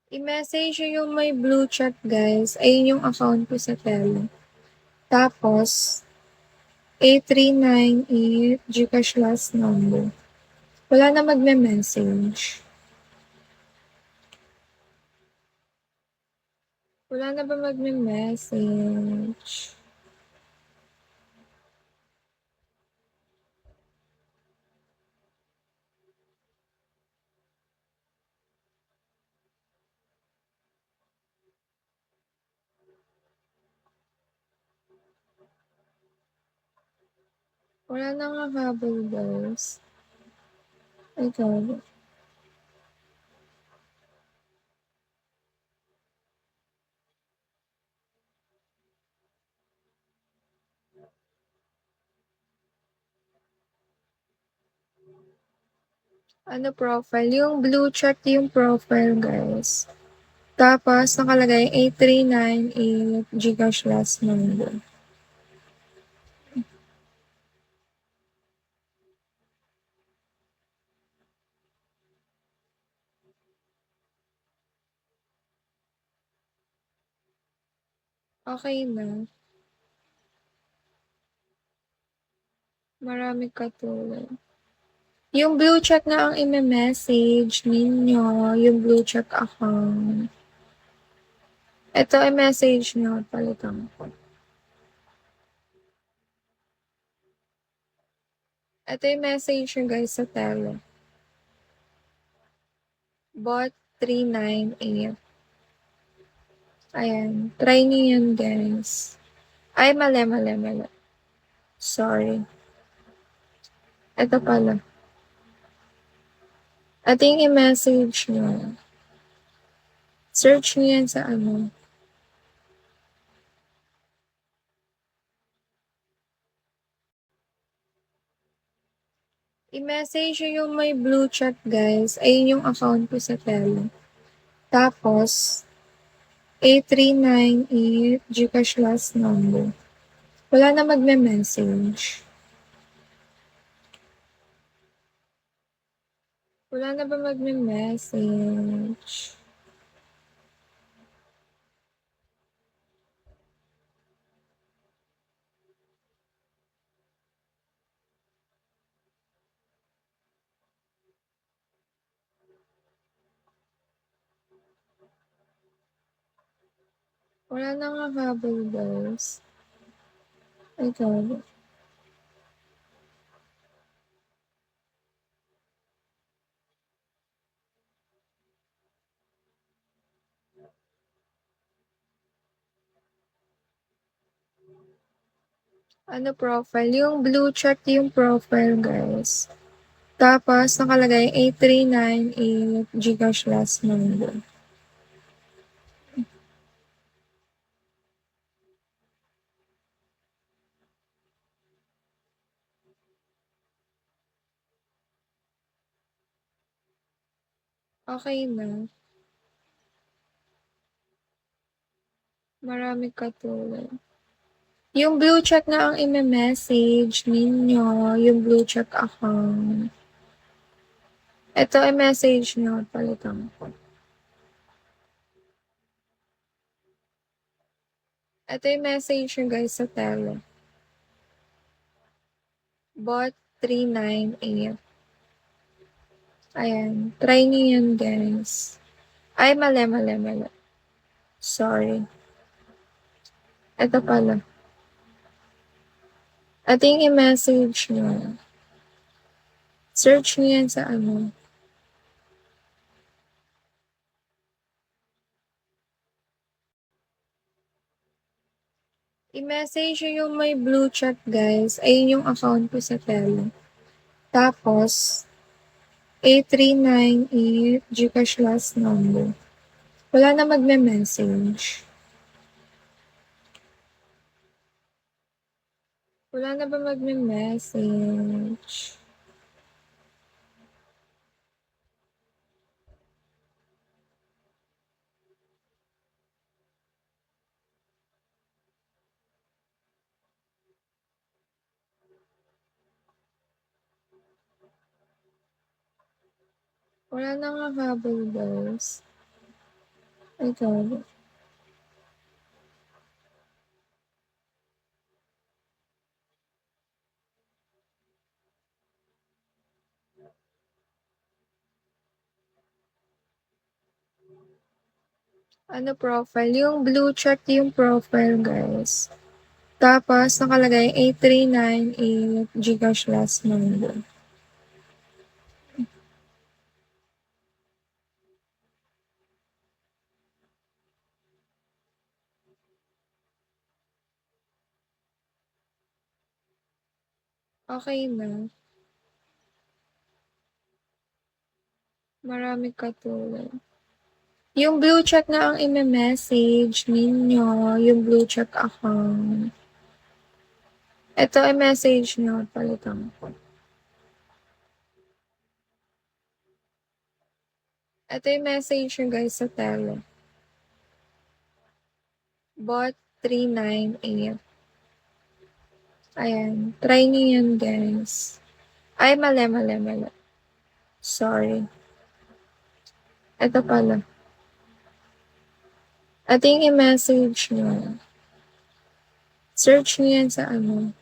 I-message nyo yung may blue chat guys. Ayun yung account ko sa Telo. Tapos, 8398 Gcash last number. Wala na magme-message. Wala na ba magme-message? Wala na nga habol guys. Ay, gago. Ano profile? Yung blue chat yung profile guys. Tapos, nakalagay 8398 Gcash last number. Okay na. Marami katulad. Yung blue check na ang i-message ninyo, yung blue check account. Ito i-message nyo, palitan ko. Ito yung message nyo guys sa Telo. Bot 398. Ayan. Try nyo yun guys. Ay, mali. Sorry. Ito pala. Ito yung i-message nyo. Search nyo yan sa ano. I-message nyo yung may blue chat guys. Ayun yung account ko sa Telo. Tapos, 8398 Gcash last number. Wala na magme-message. Wala na ba magme-message? Wala na nga habol guys. Ay, gago. Ano profile? Yung blue check yung profile guys. Tapos nakalagay 8398 Gcash last number. Okay na. Marami katulad. Yung blue check na ang i-message ninyo, yung blue check account. Ito i-message nyo, palitan ko. Ito yung message nyo guys sa Telo. Bot 398. Ayan. Try nyo yun guys. Ay, mali. Sorry. Ito pala. Ito yung i-message nyo. Search nyo yan sa ano. I-message nyo yung may blue chat guys. Ayun yung account ko sa Telo. Tapos, 8398 Gcash last number. Wala na magme-message. Wala na ba magme-message? Wala na nga habol guys. Ito. Ano profile? Yung blue check yung profile, guys. Tapos, nakalagay 8398 Gcash last number. Okay na. Marami katulad. Yung blue check na ang i-message ninyo, yung blue check account. Ito i-message nyo, palitan ko. Ito yung message nyo guys sa tele. Bot 398. Ayan. Try nyo yan guys. Ay, mali. Sorry. Ito pala. Ito yung i-message nyo. Search nyo yan sa ano.